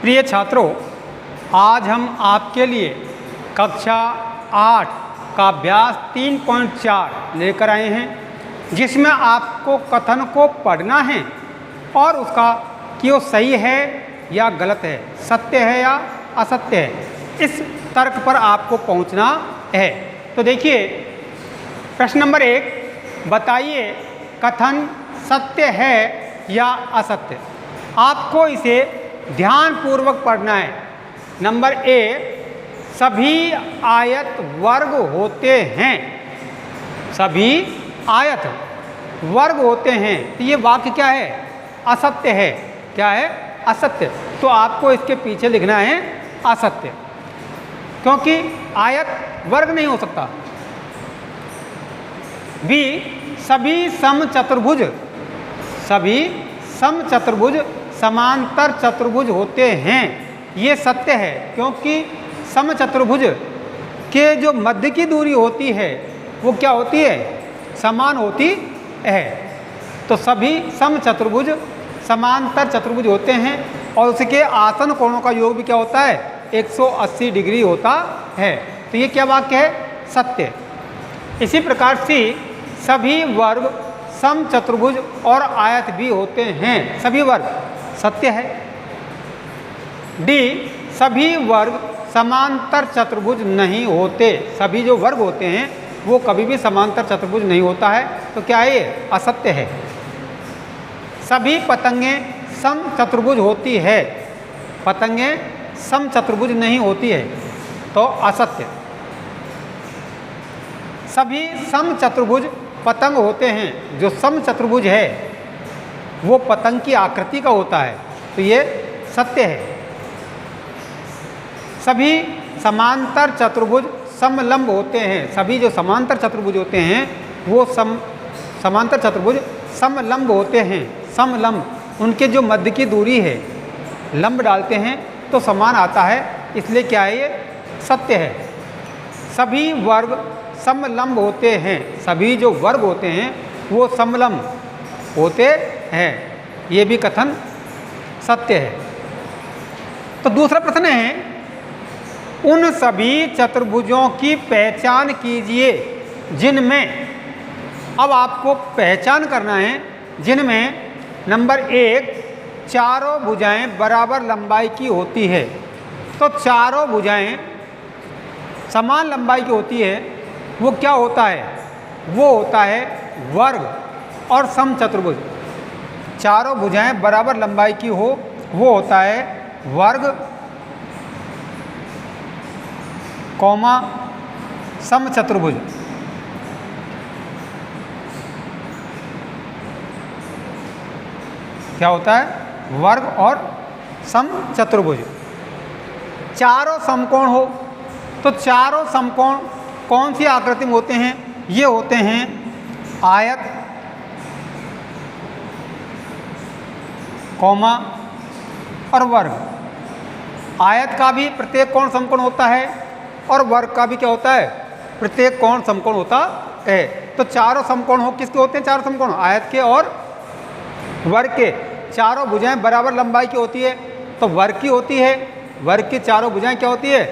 प्रिय छात्रों, आज हम आपके लिए कक्षा 8 का अभ्यास 3.4 लेकर आए हैं, जिसमें आपको कथन को पढ़ना है और उसका कि वो सही है या गलत है, सत्य है या असत्य है, इस तर्क पर आपको पहुंचना है। तो देखिए, प्रश्न नंबर 1, बताइए कथन सत्य है या असत्य। आपको इसे ध्यानपूर्वक पढ़ना है। नंबर 1, सभी आयत वर्ग होते हैं। सभी आयत वर्ग होते हैं। तो ये वाक्य क्या है? असत्य है। क्या है? असत्य। तो आपको इसके पीछे लिखना है असत्य, क्योंकि आयत वर्ग नहीं हो सकता। बी, सभी समचतुर्भुज, सभी समचतुर्भुज समांतर चतुर्भुज होते हैं। ये सत्य है, क्योंकि समचतुर्भुज के जो मध्य की दूरी होती है वो क्या होती है? समान होती है। तो सभी समचतुर्भुज समांतर चतुर्भुज होते हैं और उसके आसन कोणों का योग भी क्या होता है? 180 डिग्री होता है। तो ये क्या वाक्य है? सत्य। इसी प्रकार से सभी वर्ग समचतुर्भुज और आयत भी होते हैं। सभी वर्ग सत्य है। डी, सभी वर्ग समांतर चतुर्भुज नहीं होते। सभी जो वर्ग होते हैं वो कभी भी समांतर चतुर्भुज नहीं होता है। तो क्या है? ये असत्य है। सभी पतंगें समचतुर्भुज होती है। पतंगें समचतुर्भुज नहीं होती है, तो असत्य। सभी समचतुर्भुज पतंग होते हैं। जो समचतुर्भुज है वो पतंग की आकृति का होता है, तो ये सत्य है। सभी समांतर चतुर्भुज समलंब होते हैं। सभी जो समांतर चतुर्भुज होते हैं वो समांतर चतुर्भुज समलंब होते हैं। समलंब, उनके जो मध्य की दूरी है, लंब डालते हैं तो समान आता है, इसलिए क्या है? ये सत्य है। सभी वर्ग समलंब होते हैं। सभी जो वर्ग होते हैं वो समलंब होते हैं। ये भी कथन सत्य है। तो दूसरा प्रश्न है, उन सभी चतुर्भुजों की पहचान कीजिए जिनमें, अब आपको पहचान करना है, जिनमें नंबर 1, चारों भुजाएं बराबर लंबाई की होती है। तो चारों भुजाएं समान लंबाई की होती है, वो क्या होता है? वो होता है वर्ग और समचतुर्भुज। चारों भुजाएं बराबर लंबाई की हो, वो होता है वर्ग कौमा समचतुर्भुज। क्या होता है? वर्ग और समचतुर्भुज। चारों समकोण हो, तो चारों समकोण कौन सी आकृति में होते हैं? ये होते हैं आयत, कौमा और वर्ग। आयत का भी प्रत्येक कोण समकोण होता है और वर्ग का भी क्या होता है? प्रत्येक कोण समकोण होता है। तो चारों समकोण हो, किसके होते हैं चारों समकोण? आयत के और वर्ग के। चारों भुजाएं बराबर लंबाई की होती है, तो वर्ग की होती है। वर्ग की चारों भुजाएं क्या होती है?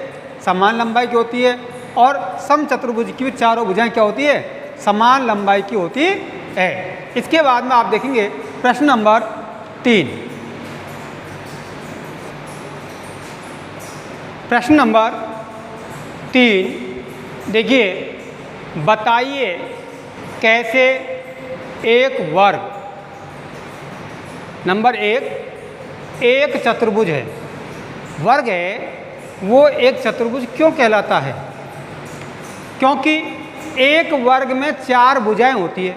समान लंबाई की होती है। और समचतुर्भुज की भी चारों भुजाएं क्या होती है? समान लंबाई की होती है। इसके बाद में आप देखेंगे प्रश्न नंबर 3। प्रश्न नंबर 3, देखिए, बताइए कैसे एक वर्ग, नंबर 1, एक चतुर्भुज है, वर्ग है, वो एक चतुर्भुज क्यों कहलाता है? क्योंकि एक वर्ग में 4 भुजाएं होती है।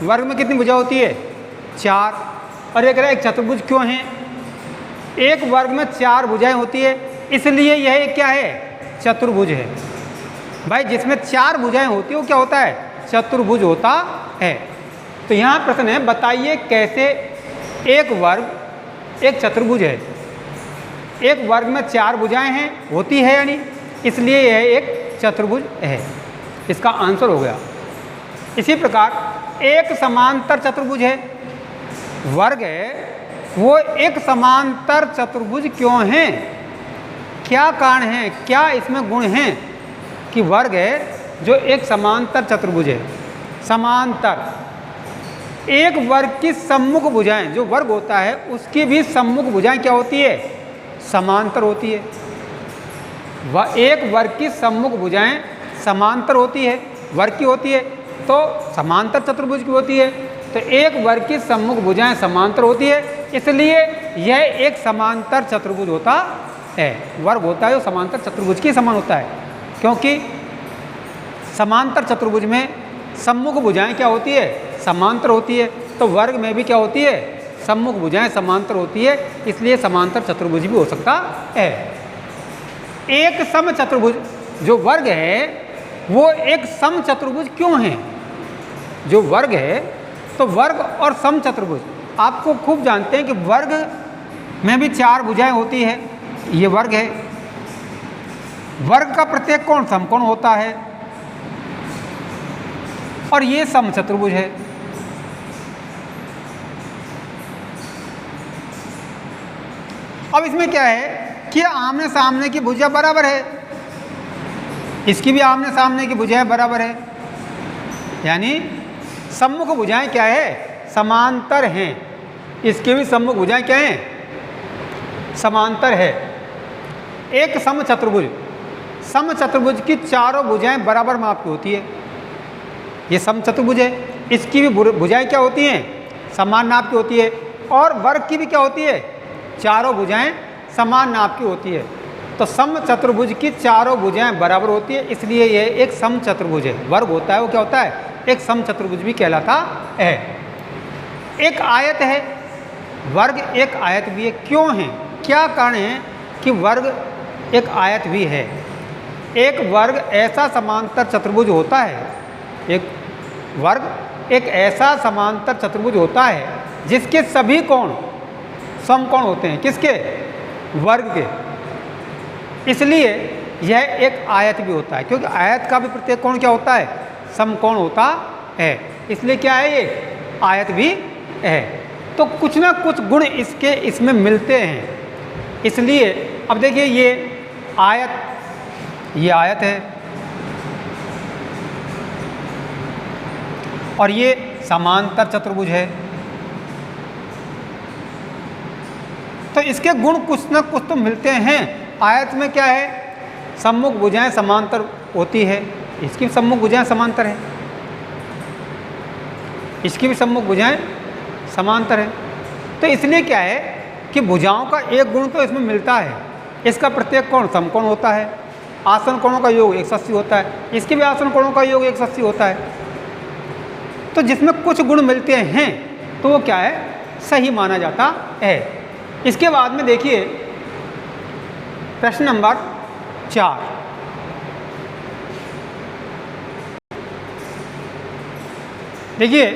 वर्ग में कितनी भुजा होती है? 4। और एक चतुर्भुज क्यों है? एक वर्ग में 4 भुजाएं होती है, इसलिए यह एक क्या है? चतुर्भुज है। भाई, जिसमें 4 भुजाएं होती है वो क्या होता है? चतुर्भुज होता है। तो यहाँ प्रश्न है, बताइए कैसे एक वर्ग एक चतुर्भुज है। एक वर्ग में 4 भुजाएं हैं, होती है यानी, इसलिए यह एक चतुर्भुज है। इसका आंसर हो गया। इसी प्रकार एक समांतर चतुर्भुज है, वर्ग है वो एक समांतर चतुर्भुज क्यों हैं? क्या कारण है, क्या इसमें गुण हैं कि वर्ग है जो एक समांतर चतुर्भुज है। समांतर, एक वर्ग की सम्मुख भुजाएं, जो वर्ग होता है उसकी भी सम्मुख भुजाएं क्या होती है? समांतर होती है। वह एक वर्ग की सम्मुख भुजाएं समांतर होती है, वर्ग की होती है, तो समांतर चतुर्भुज की होती है। तो एक वर्ग की सम्मुख भुजाएं समांतर होती है, इसलिए यह एक समांतर चतुर्भुज होता है। वर्ग होता है जो समांतर चतुर्भुज के समान होता है, क्योंकि समांतर चतुर्भुज में सम्मुख भुजाएं क्या होती है? समांतर होती है। तो वर्ग में भी क्या होती है? सम्मुख भुजाएं समांतर होती है, इसलिए समांतर चतुर्भुज भी हो सकता है। एक सम चतुर्भुज जो वर्ग है वो एक सम चतुर्भुज क्यों है? जो वर्ग है, तो वर्ग और सम चतुर्भुज आपको खूब जानते हैं कि वर्ग में भी 4 भुजाएं होती है। ये वर्ग है, वर्ग का प्रत्येक कोण समकोण होता है, और ये सम चतुर्भुज है। अब इसमें क्या है कि आमने सामने की भुजा बराबर है, इसकी भी आमने सामने की भुजाएं बराबर है, यानी सम्मुख भुजाएं क्या है? समांतर हैं। इसके भी सम्मुख भुजाएं क्या हैं? समांतर है। एक सम चतुर्भुज, सम चतुर्भुज की चारों भुजाएं बराबर माप की होती है। ये सम चतुर्भुज है, इसकी भी भुजाएं क्या होती हैं? समान नाप की होती है। और वर्ग की भी क्या होती है? चारों भुजाएं समान नाप की होती है। तो सम चतुर्भुज की चारों भुजाएं बराबर होती है, इसलिए यह एक सम चतुर्भुज है। वर्ग होता है वो क्या होता है? एक सम चतुर्भुज भी कहलाता है। एक आयत है, वर्ग एक आयत भी है। क्यों है, क्या कारण है कि वर्ग एक आयत भी है? एक वर्ग ऐसा समांतर चतुर्भुज होता है, एक वर्ग एक ऐसा समांतर चतुर्भुज होता है जिसके सभी कोण समकोण होते हैं। किसके? वर्ग के। इसलिए यह एक आयत भी होता है, क्योंकि आयत का भी प्रत्येक कोण क्या होता है? समकोण होता है। इसलिए क्या है? ये आयत भी है। तो कुछ ना कुछ गुण इसके इसमें मिलते हैं। इसलिए अब देखिए, ये आयत है, और ये समांतर चतुर्भुज है। तो इसके गुण कुछ ना कुछ तो मिलते हैं। आयत में क्या है? सम्मुख भुजाएं समांतर होती है, इसकी भी सम्मुख भुजाएं समांतर है, इसकी भी सम्मुख भुजाएं समांतर है। तो इसलिए क्या है कि भुजाओं का एक गुण तो इसमें मिलता है, इसका प्रत्येक कोण समकोण होता है। आसन कोणों का योग 180 होता है, इसके भी आसन कोणों का योग 180 होता है। तो जिसमें कुछ गुण मिलते हैं तो वो क्या है? सही माना जाता है। इसके बाद में देखिए प्रश्न नंबर 4। देखिए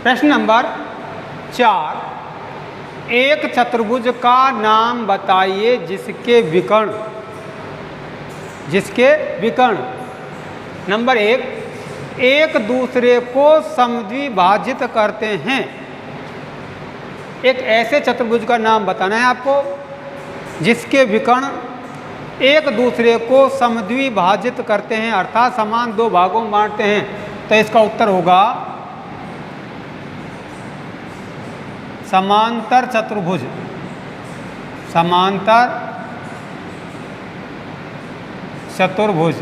प्रश्न नंबर 4, एक चतुर्भुज का नाम बताइए जिसके विकर्ण नंबर 1 एक दूसरे को समद्विभाजित करते हैं। एक ऐसे चतुर्भुज का नाम बताना है आपको जिसके विकर्ण एक दूसरे को समद्विभाजित करते हैं, अर्थात समान 2 भागों में बांटते हैं। तो इसका उत्तर होगा समांतर चतुर्भुज। समांतर चतुर्भुज,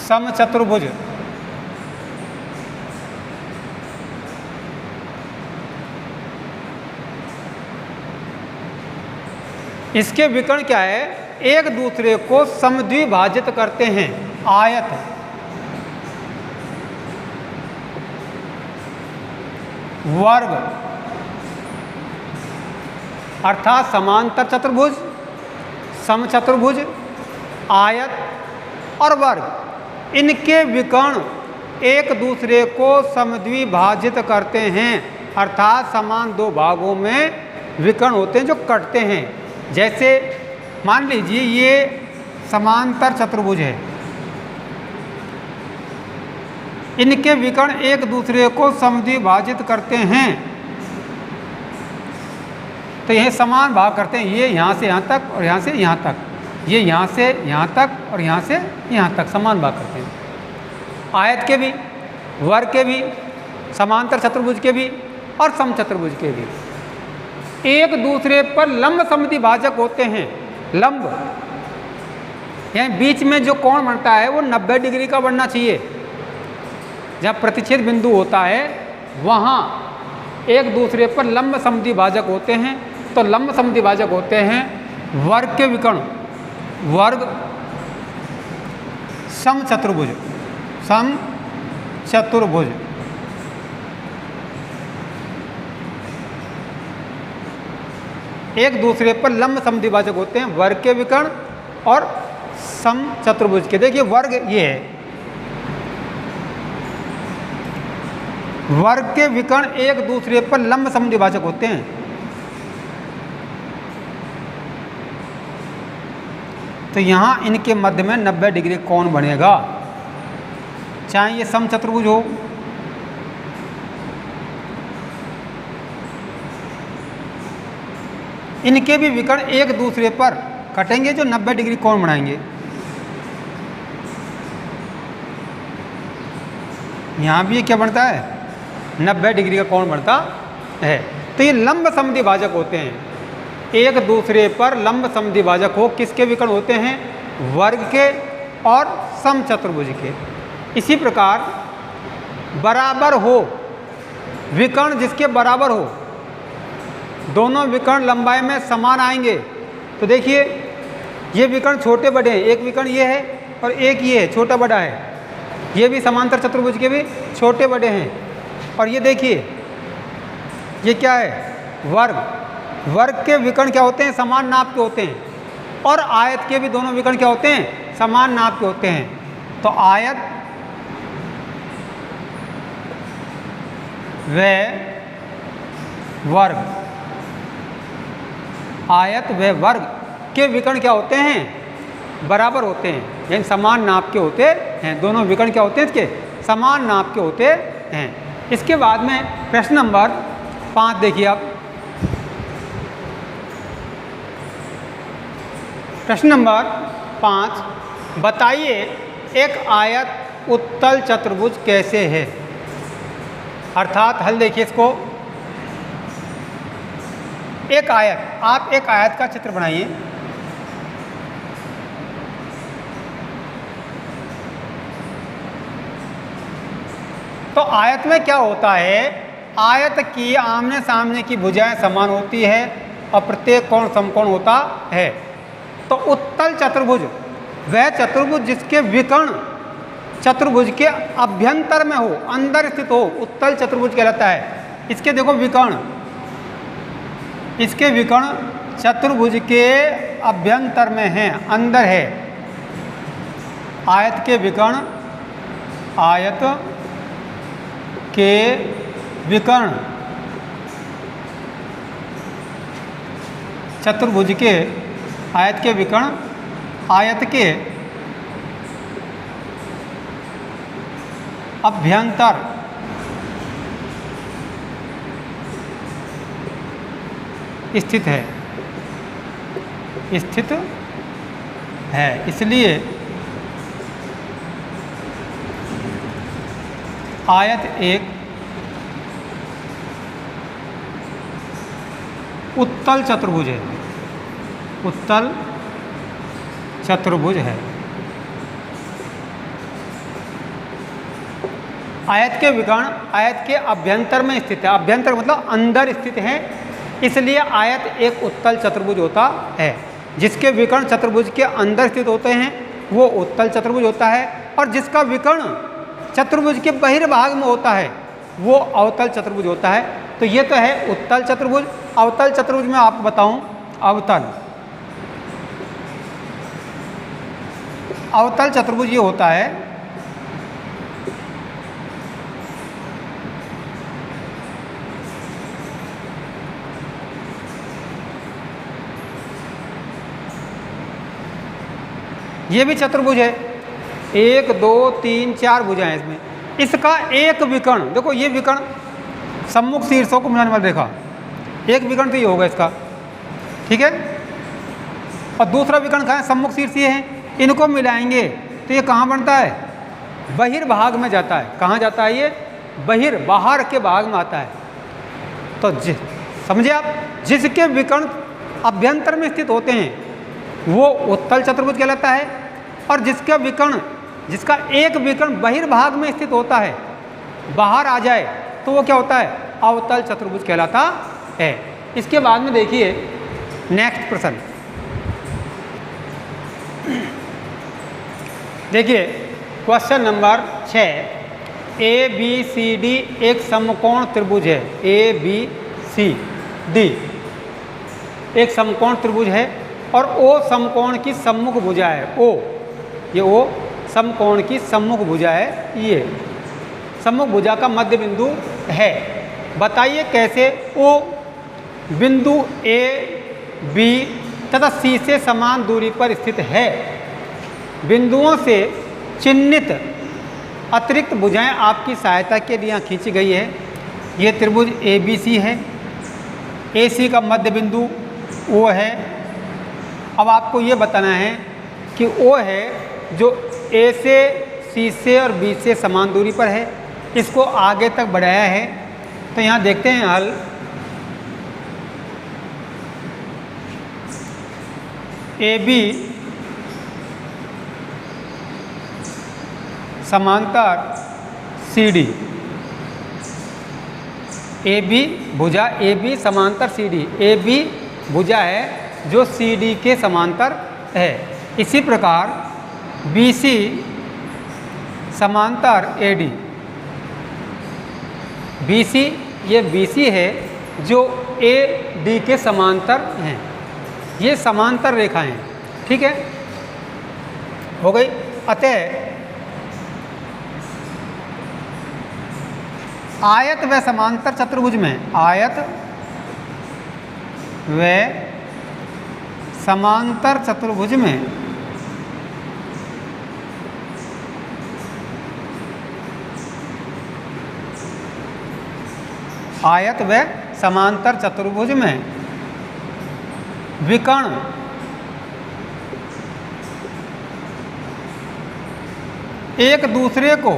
समचतुर्भुज। इसके विकर्ण क्या है? एक दूसरे को समद्विभाजित करते हैं। आयत, वर्ग अर्थात समांतर चतुर्भुज, समचतुर्भुज, आयत और वर्ग, इनके विकर्ण एक दूसरे को समद्विभाजित करते हैं, अर्थात समान 2 भागों में विकर्ण होते हैं जो कटते हैं। जैसे मान लीजिए ये समांतर चतुर्भुज है, इनके विकर्ण एक दूसरे को समद्विभाजित करते हैं। तो यह समान भाग करते हैं, ये यहाँ से यहाँ तक और यहाँ से यहाँ तक, ये यहाँ से यहाँ तक और यहाँ से यहाँ तक समान भाग करते हैं। आयत के भी, वर्ग के भी, समांतर चतुर्भुज के भी और समचतुर्भुज के भी एक दूसरे पर लंब समद्विभाजक होते हैं। लंब यानी बीच में जो कोण बनता है वो 90 डिग्री का बनना चाहिए। जब प्रतिच्छेद बिंदु होता है वहाँ एक दूसरे पर लंब समद्विभाजक होते हैं। तो लंब समद्विभाजक होते हैं वर्ग के विकर्ण, वर्ग समचतुर्भुज, समचतुर्भुज। एक दूसरे पर लंब समद्विभाजक होते हैं वर्ग के विकर्ण और समचतुर्भुज के। देखिए वर्ग ये है, वर्ग के विकर्ण एक दूसरे पर लंब समद्विभाजक होते हैं। तो यहाँ इनके मध्य में 90 डिग्री कोण बनेगा, चाहे ये समचतुर्भुज हो इनके भी विकर्ण एक दूसरे पर कटेंगे जो 90 डिग्री कोण बनाएंगे। यहाँ भी क्या बनता है, 90 डिग्री का कोण बनता है। तो ये लंब समद्विभाजक होते हैं, एक दूसरे पर लंब समद्विभाजक हो किसके विकर्ण होते हैं, वर्ग के और समचतुर्भुज के। इसी प्रकार बराबर हो, विकर्ण जिसके बराबर हो, दोनों विकर्ण लंबाई में समान आएंगे। तो देखिए ये विकर्ण छोटे बड़े हैं, एक विकर्ण ये है और एक ये है छोटा बड़ा है, ये भी समांतर चतुर्भुज के भी छोटे बड़े हैं। और ये देखिए ये क्या है, वर्ग, वर्ग के विकर्ण क्या होते हैं, समान नाप के होते हैं। और आयत के भी दोनों विकर्ण क्या होते हैं, समान नाप के होते हैं। तो आयत व वर्ग, आयत व वर्ग के विकर्ण क्या होते हैं, बराबर होते हैं, यानी समान नाप के होते हैं। दोनों विकर्ण क्या होते हैं इसके, समान नाप के होते हैं। इसके बाद में प्रश्न नंबर 5 देखिए आप। प्रश्न नंबर 5, बताइए एक आयत उत्तल चतुर्भुज कैसे है। अर्थात हल देखिए इसको, एक आयत, आप एक आयत का चित्र बनाइए। तो आयत में क्या होता है, आयत की आमने सामने की भुजाएं समान होती है और प्रत्येक कोण समकोण होता है। तो उत्तल चतुर्भुज वह चतुर्भुज जिसके विकर्ण चतुर्भुज के अभ्यंतर में हो, अंदर स्थित हो, उत्तल चतुर्भुज कहलाता है। इसके देखो विकर्ण, इसके विकर्ण चतुर्भुज के अभ्यंतर में हैं, अंदर है। आयत के विकर्ण, आयत के विकर्ण चतुर्भुज के, आयत के विकर्ण आयत के अभ्यंतर स्थित है, स्थित है। इसलिए आयत एक उत्तल चतुर्भुज है, उत्तल चतुर्भुज है। आयत के विकर्ण आयत के अभ्यंतर में स्थित है, अभ्यंतर मतलब अंदर स्थित है, इसलिए आयत एक उत्तल चतुर्भुज होता है। जिसके विकर्ण चतुर्भुज के अंदर स्थित होते हैं वो उत्तल चतुर्भुज होता है, और जिसका विकर्ण चतुर्भुज के बहिर्भाग में होता है वो अवतल चतुर्भुज होता है। तो ये तो है उत्तल चतुर्भुज। अवतल चतुर्भुज में आपको बताऊं, अवतल, अवतल चतुर्भुज ये होता है ये भी चतुर्भुज है, 1 2 3 4 भुजाएं इसमें, इसका एक विकर्ण, देखो ये विकर्ण सम्मुख शीर्षों को मिलाने वाली रेखा, एक विकर्ण तो ये होगा इसका, ठीक है। और दूसरा विकर्ण कहाँ है, सम्मुख शीर्ष ये है, इनको मिलाएंगे तो ये कहाँ बनता है, बहिर्भाग में जाता है। कहाँ जाता है ये, बाहर के भाग में आता है। तो समझे आप, जिसके विकर्ण अभ्यंतर में स्थित होते हैं वो उत्तल चतुर्भुज कहलाता है, और जिसका एक विकर्ण बहिर्भाग में स्थित होता है, बाहर आ जाए, तो वो क्या होता है, अवतल चतुर्भुज कहलाता है। इसके बाद में देखिए नेक्स्ट प्रश्न, देखिए क्वेश्चन नंबर 6, ABCD एक समकोण त्रिभुज है। ABCD एक समकोण त्रिभुज है और O समकोण की सम्मुख भुजा है। ये O समकोण की सम्मुख भुजा है, ये सम्मुख भुजा का मध्य बिंदु है। बताइए कैसे O बिंदु A, B तथा C से समान दूरी पर स्थित है। बिंदुओं से चिन्हित अतिरिक्त भुजाएं आपकी सहायता के लिए खींची गई है। ये त्रिभुज ABC है, AC का मध्य बिंदु O है। अब आपको ये बताना है कि O है जो A से, C से और B से समान दूरी पर है, इसको आगे तक बढ़ाया है। तो यहाँ देखते हैं हल, AB समांतर CD, AB भुजा, AB समांतर CD, AB भुजा है जो CD के समांतर है। इसी प्रकार BC समांतर AD, BC ये BC है जो AD के समांतर हैं। ये समांतर रेखाएं हैं, ठीक है, हो गई। अतः आयत व समांतर चतुर्भुज में, आयत व समांतर चतुर्भुज में आयत व समांतर चतुर्भुज में विकर्ण एक दूसरे को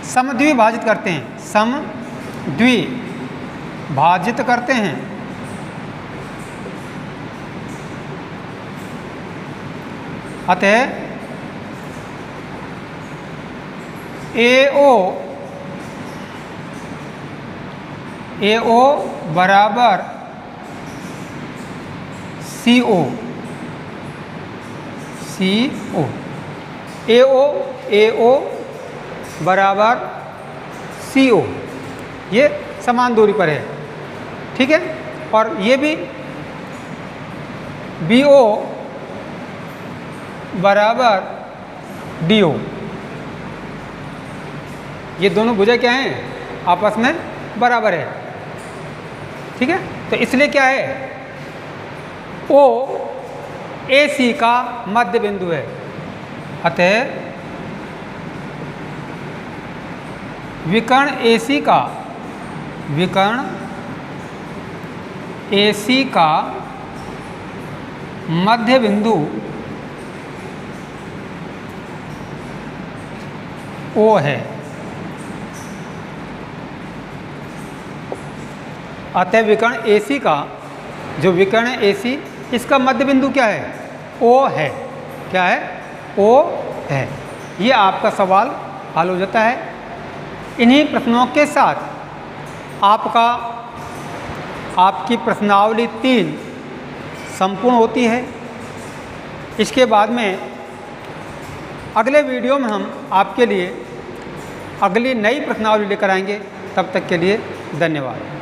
समद्विभाजित करते हैं, समद्विभाजित करते हैं। अतः AO बराबर CO, AO बराबर CO, ये समान दूरी पर है, ठीक है। और ये भी BO बराबर DO, ये दोनों भुजा क्या हैं, आपस में बराबर है, ठीक है। तो इसलिए क्या है, O AC का मध्य बिंदु है। अतः विकर्ण AC का मध्य बिंदु O है। अतः विकर्ण AC का, जो विकर्ण है AC, इसका मध्य बिंदु क्या है, O है। क्या है, O है। ये आपका सवाल हल हो जाता है। इन्हीं प्रश्नों के साथ आपकी प्रश्नावली 3 संपूर्ण होती है। इसके बाद में अगले वीडियो में हम आपके लिए अगली नई प्रश्नावली लेकर आएंगे। तब तक के लिए धन्यवाद।